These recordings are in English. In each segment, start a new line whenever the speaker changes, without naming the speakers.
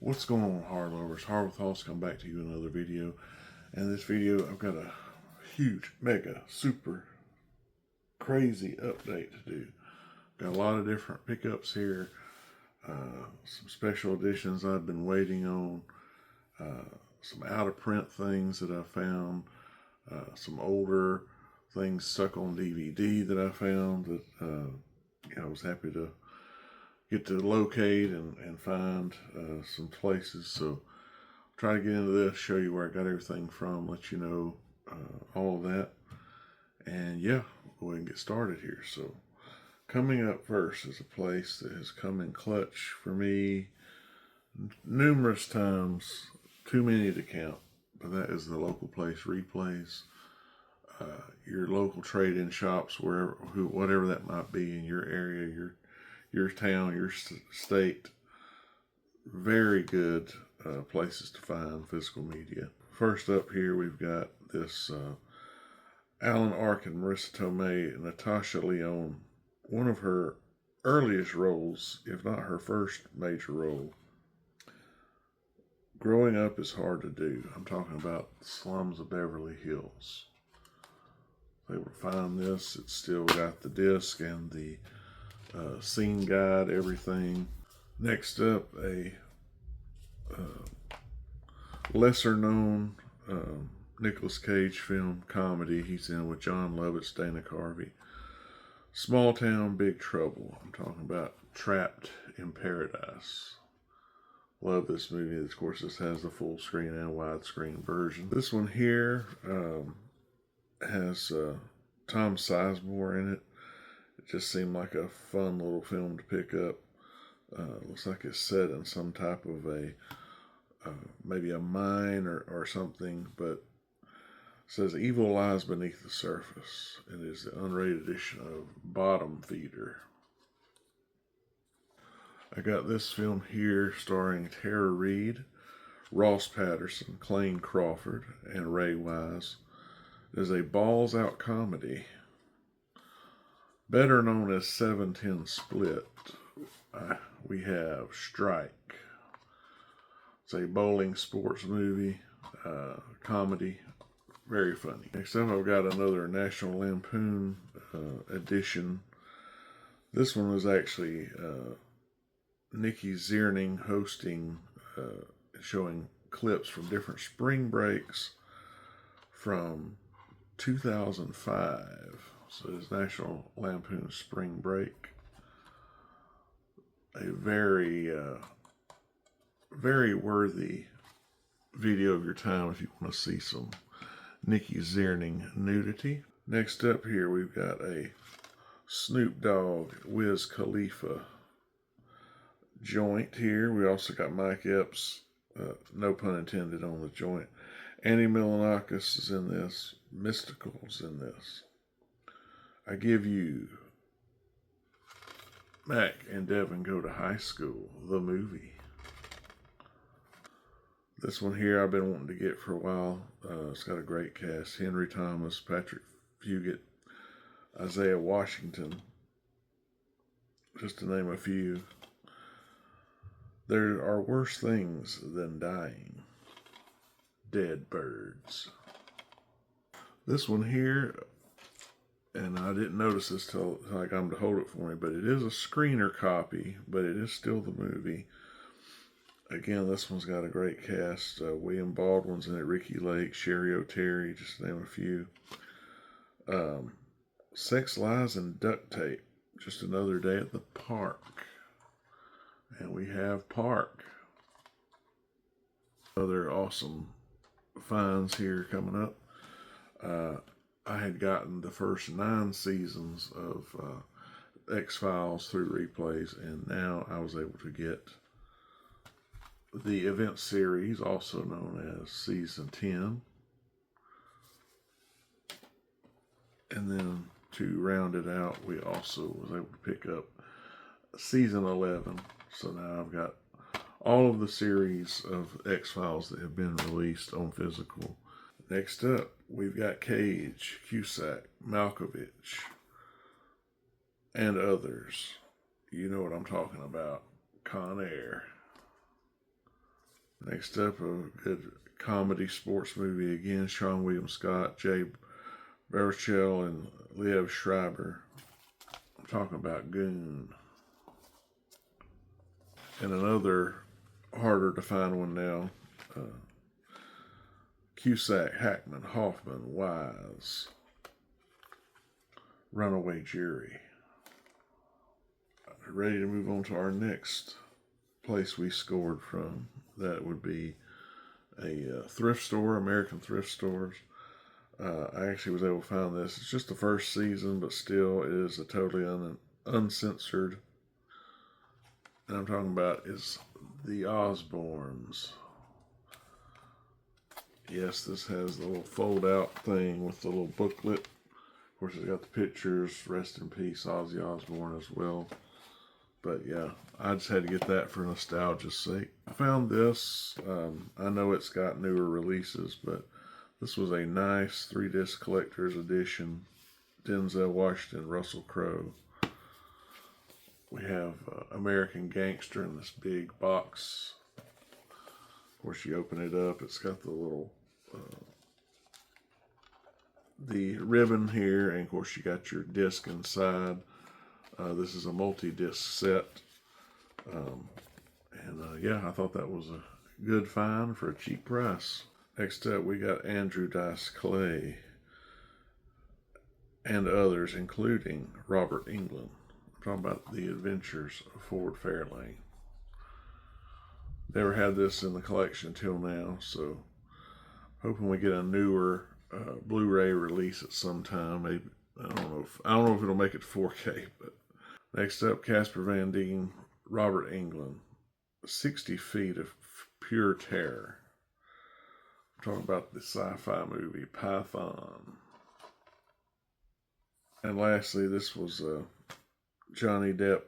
What's going on, horror lovers? HorrorWithHoss come back to you in another video. And this video, I've got a huge, mega, super crazy update to do. Got a lot of different pickups here. Some special editions I've been waiting on. Some out-of-print things that I found. Some older things stuck on DVD that I found that I was happy to get to locate and find some places. So try to get into this, show you where I got everything from, let you know all of that. And yeah, we'll go ahead and get started here. So coming up first is a place that has come in clutch for me numerous times, too many to count, but that is the local place, Replays. Your local trade-in shops, whatever that might be in your area, your town, your state. Very good places to find physical media. First up here, we've got this Alan Arkin, Marissa Tomei, Natasha Lyonne. One of her earliest roles, if not her first major role. Growing Up is Hard to Do. I'm talking about the slums of Beverly Hills. They will find this. It's still got the disc and the scene guide, everything. Next up, a lesser known Nicolas Cage film comedy he's in with John Lovitz, Dana Carvey. Small Town, Big Trouble. I'm talking about Trapped in Paradise. Love this movie. Of course, this has the full screen and widescreen version. This one here has Tom Sizemore in it. It just seemed like a fun little film to pick up. Looks like it's set in some type of a maybe a mine or something, but it says Evil Lies Beneath the Surface. It is the unrated edition of Bottom Feeder. I got this film here starring Tara Reid, Ross Patterson, Clayne Crawford, and Ray Wise. It is a balls out comedy, better known as 710 Split. We have Strike. It's a bowling sports movie, comedy, very funny. Next up, I've got another National Lampoon edition. This one was actually Nikki Zierning hosting, showing clips from different spring breaks from 2005. So it's National Lampoon Spring Break. A very, very worthy video of your time if you want to see some Nikki Zierning nudity. Next up here, we've got a Snoop Dogg, Wiz Khalifa joint here. We also got Mike Epps, no pun intended on the joint. Andy Milonakis is in this. Mystical's in this. I Give You Mac and Devin Go to High School, the movie. This one here I've been wanting to get for a while. It's got a great cast. Henry Thomas, Patrick Fugit, Isaiah Washington, just to name a few. There Are Worse Things Than Dying. Dead Birds. This one here, and I didn't notice this till I got him to hold it for me, but it is a screener copy, but it is still the movie. Again, this one's got a great cast. William Baldwin's in it, Ricky Lake, Sherry O'Terry, just to name a few. Sex, Lies, and Duct Tape. Just Another Day at the Park. And we have Park. Other awesome finds here coming up. I had gotten the first 9 seasons of X-Files through Replays, and now I was able to get the event series, also known as Season 10. And then to round it out, we also was able to pick up Season 11. So now I've got all of the series of X-Files that have been released on physical. Next up, we've got Cage, Cusack, Malkovich, and others. You know what I'm talking about. Con Air. Next up, a good comedy sports movie again. Sean William Scott, Jay Baruchel, and Liev Schreiber. I'm talking about Goon. And another harder to find one now. Cusack, Hackman, Hoffman, Wise, Runaway Jury. Ready to move on to our next place we scored from. That would be a thrift store, American Thrift Stores. I actually was able to find this. It's just the first season, but still it is a totally uncensored. And I'm talking about is The Osbournes. Yes, this has the little fold-out thing with the little booklet. Of course, it's got the pictures. Rest in peace, Ozzy Osbourne as well. But yeah, I just had to get that for nostalgia's sake. I found this. I know it's got newer releases, but this was a nice 3-disc collector's edition. Denzel Washington, Russell Crowe. We have American Gangster in this big box. Of course, you open it up. It's got the little the ribbon here, and of course, you got your disc inside. This is a multi-disc set. Yeah, I thought that was a good find for a cheap price. Next up, we got Andrew Dice Clay and others, including Robert Englund. I'm talking about The Adventures of Ford Fairlane. Never had this in the collection till now, so hoping we get a newer Blu-ray release at some time. Maybe I don't know if it'll make it 4K. But next up, Casper Van Dien, Robert Englund, 60 Feet of Pure Terror. I'm talking about the sci-fi movie Python. And lastly, this was a Johnny Depp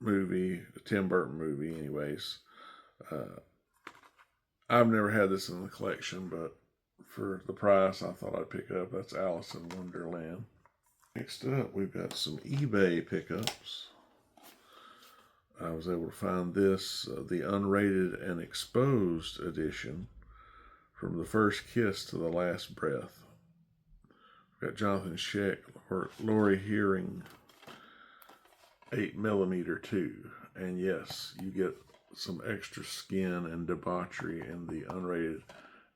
movie, a Tim Burton movie anyways. I've never had this in the collection, but for the price I thought I'd pick up. That's Alice in Wonderland. Next up, we've got some eBay pickups. I was able to find this, the unrated and exposed edition, From the First Kiss to the Last Breath. We've got Jonathan Sheck, Lori Hearing, 8mm too. And yes, you get some extra skin and debauchery in the unrated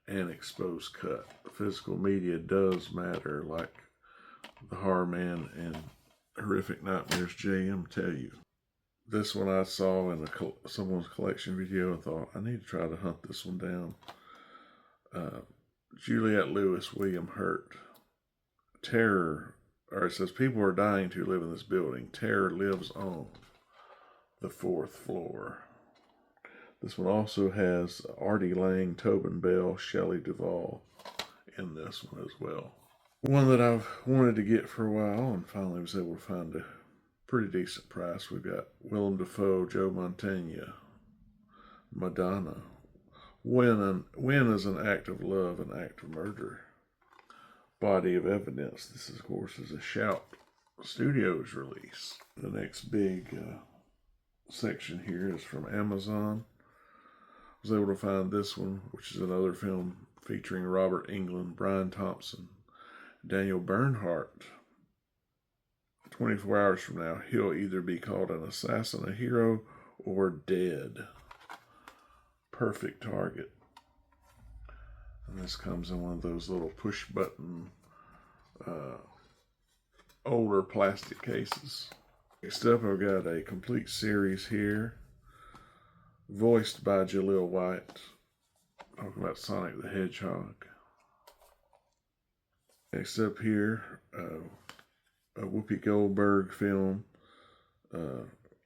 and exposed cut. The physical media does matter, like the Horror Man and Horrific Nightmares JM tell you. This one I saw in someone's collection video and thought, I need to try to hunt this one down. Juliette Lewis, William Hurt. Terror, or it says, people are dying to live in this building. Terror lives on the 4th floor. This one also has Artie Lang, Tobin Bell, Shelley Duvall in this one as well. One that I've wanted to get for a while and finally was able to find a pretty decent price. We've got Willem Dafoe, Joe Mantegna, Madonna. When is an act of love, an act of murder? Body of Evidence. This, of course, is a Shout Studios release. The next big section here is from Amazon. I was able to find this one, which is another film featuring Robert Englund, Brian Thompson, Daniel Bernhardt. 24 hours from now, he'll either be called an assassin, a hero, or dead. Perfect target. And this comes in one of those little push button older plastic cases. Next up, I've got a complete series here, voiced by Jaleel White, talking about Sonic the Hedgehog. Next up here, a Whoopi Goldberg film.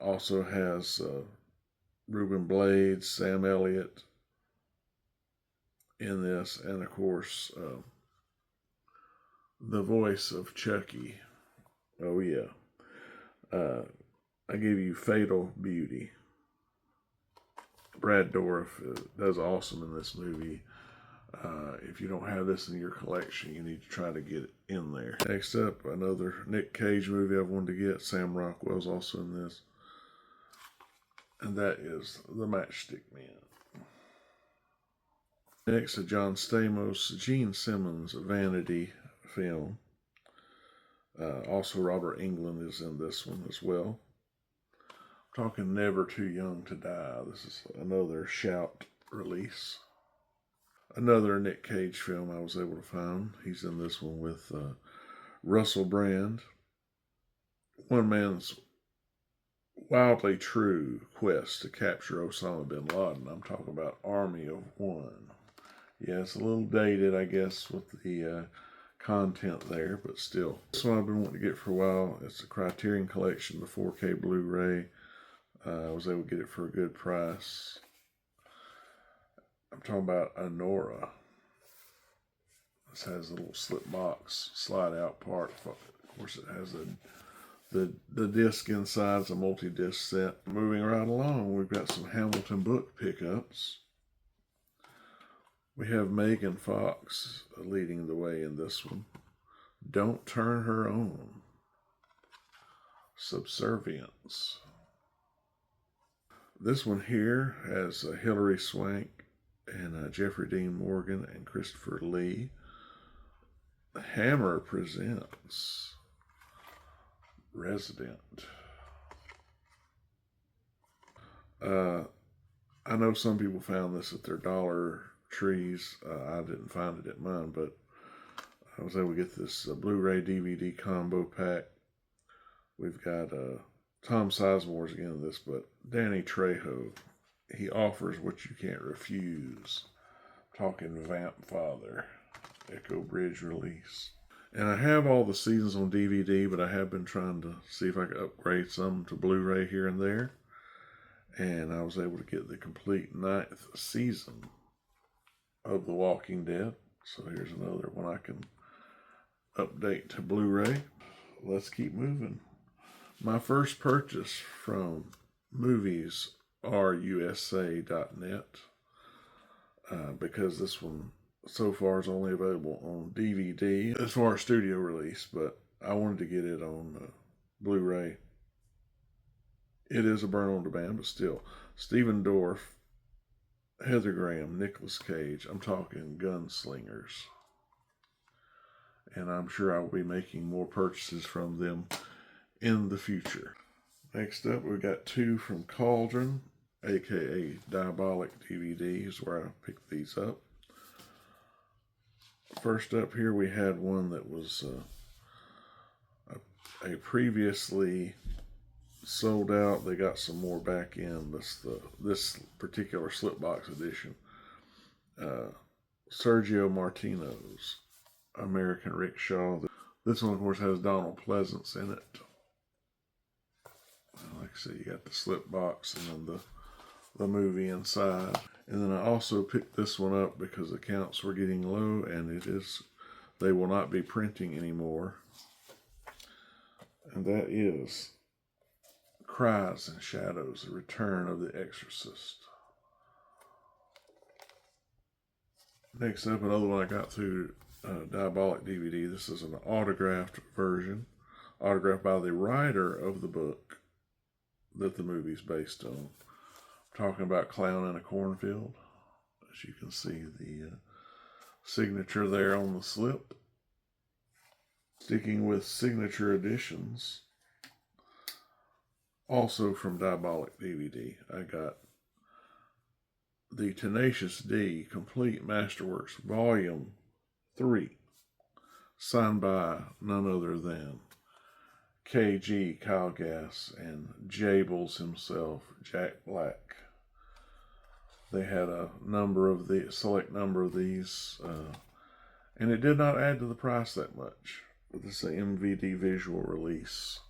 Also has Ruben Blades, Sam Elliott in this, and of course, the voice of Chucky. Oh yeah. I gave you Fatal Beauty. Brad Dourif does awesome in this movie. If you don't have this in your collection, you need to try to get it in there. Next up, another Nick Cage movie I wanted to get. Sam Rockwell's also in this. And that is The Matchstick Man. Next, a John Stamos, Gene Simmons vanity film. Also, Robert Englund is in this one as well. I'm talking Never Too Young to Die. This is another Shout release. Another Nick Cage film I was able to find. He's in this one with Russell Brand. One man's wildly true quest to capture Osama bin Laden. I'm talking about Army of One. Yeah, it's a little dated, I guess, with the content there, but still. This one I've been wanting to get for a while. It's a Criterion Collection, the 4K Blu-ray. I was able to get it for a good price. I'm talking about Anora. This has a little slip box, slide out part. Of course, it has the disc inside. It's a multi-disc set. Moving right along, we've got some Hamilton book pickups. We have Megan Fox leading the way in this one. Don't Turn Her On. Subservience. This one here has Hilary Swank and Jeffrey Dean Morgan and Christopher Lee. Hammer presents Resident. I know some people found this at their Dollar Trees. I didn't find it at mine, but I was able to get this Blu-ray DVD combo pack. We've got Tom Sizemore's again in this, but Danny Trejo. He offers what you can't refuse. Talking Vamp Father, Echo Bridge release. And I have all the seasons on DVD, but I have been trying to see if I could upgrade some to Blu-ray here and there. And I was able to get the complete 9th season of The Walking Dead. So here's another one I can update to Blu-ray. Let's keep moving. My first purchase from moviesrusa.net, because this one so far is only available on DVD as far as studio release, but I wanted to get it on Blu-ray. It is a burn on demand, but still. Stephen Dorff, Heather Graham, Nicolas Cage. I'm talking gunslingers. And I'm sure I will be making more purchases from them in the future. Next up, we've got two from Cauldron, aka Diabolic DVD, is where I picked these up. First up here, we had one that was a previously sold out. They got some more back in. This particular slipbox edition. Sergio Martino's American Rickshaw. This one, of course, has Donald Pleasance in it. Like I said, you got the slip box and then the movie inside. And then I also picked this one up because the counts were getting low, and they will not be printing anymore. And that is Cries and Shadows, The Return of the Exorcist. Next up, another one I got through Diabolic DVD. This is an autographed version, autographed by the writer of the book that the movie's based on. I'm talking about Clown in a Cornfield. As you can see, the signature there on the slip. Sticking with signature editions, also from Diabolic DVD, I got the Tenacious D Complete Masterworks Volume 3, signed by none other than KG, Kyle Gass, and Jables himself, Jack Black. They had a select number of these, and it did not add to the price that much. But this is an MVD visual release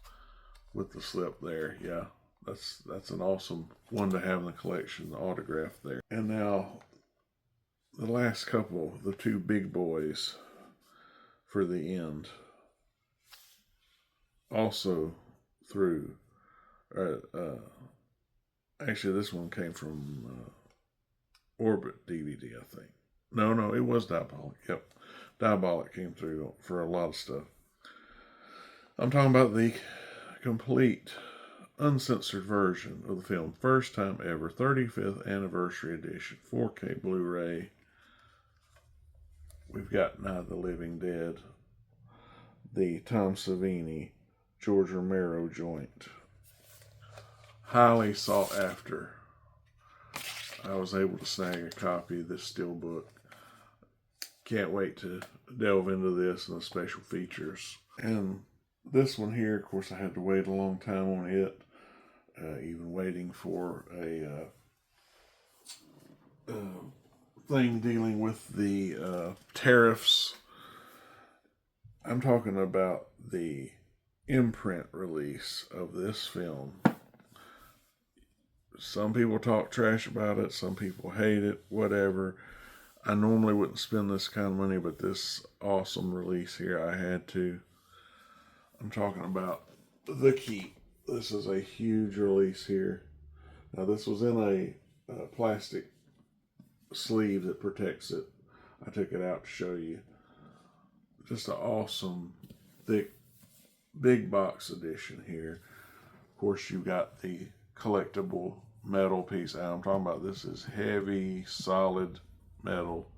with the slip there. Yeah, that's an awesome one to have in the collection, the autograph there. And now, the last couple, the two big boys for the end. Also through, actually this one came from Orbit DVD, I think. No, it was Diabolic. Yep, Diabolic came through for a lot of stuff. I'm talking about the complete, uncensored version of the film, first time ever, 35th anniversary edition, 4K Blu-ray, we've got Night of the Living Dead, the Tom Savini, George Romero joint. Highly sought after. I was able to snag a copy of this steelbook. Can't wait to delve into this and the special features. And this one here, of course, I had to wait a long time on it. Even waiting for a thing dealing with the tariffs. I'm talking about the imprint release of this film. Some people talk trash about it, some people hate it, whatever. I normally wouldn't spend this kind of money, but this awesome release here, I had to. I'm talking about The Keep. This is a huge release here. Now, this was in a plastic sleeve that protects it. I took it out to show you. Just an awesome, thick, big box edition here. Of course, you got the collectible metal piece out. I'm talking about this is heavy, solid metal.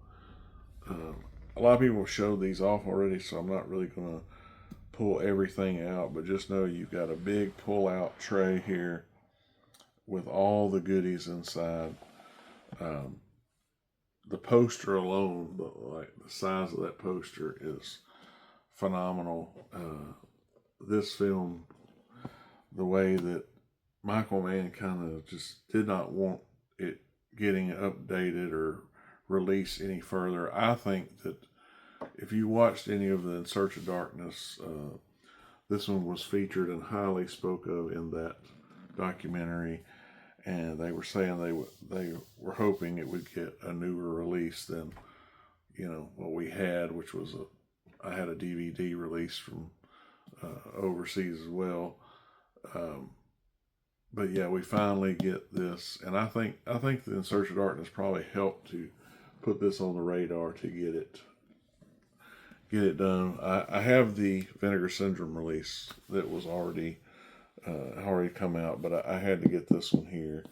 A lot of people showed these off already, so I'm not really going to pull everything out, but just know you've got a big pull-out tray here with all the goodies inside. The poster alone, the size of that poster is phenomenal. This film, the way that Michael Mann kind of just did not want it getting updated or released any further. I think that if you watched any of the In Search of Darkness, this one was featured and highly spoke of in that documentary. And they were saying they were hoping it would get a newer release than, what we had, which was I had a DVD release from overseas as well. But yeah, we finally get this, and I think the In Search of Darkness probably helped to put this on the radar to get it done. I have the Vinegar Syndrome release that was already come out, but I had to get this one here,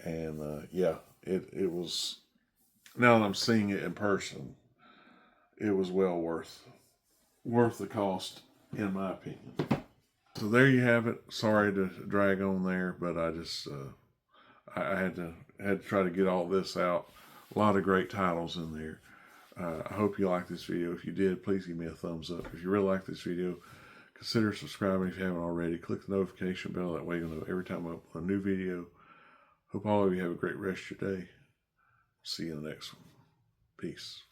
and yeah, it was. Now that I'm seeing it in person, it was well worth the cost, in my opinion. So there you have it. Sorry to drag on there, but I just I had to try to get all this out. A lot of great titles in there. I hope you liked this video. If you did, please give me a thumbs up. If you really like this video, consider subscribing if you haven't already. Click the notification bell. That way you'll know every time I upload a new video. Hope all of you have a great rest of your day. See you in the next one. Peace.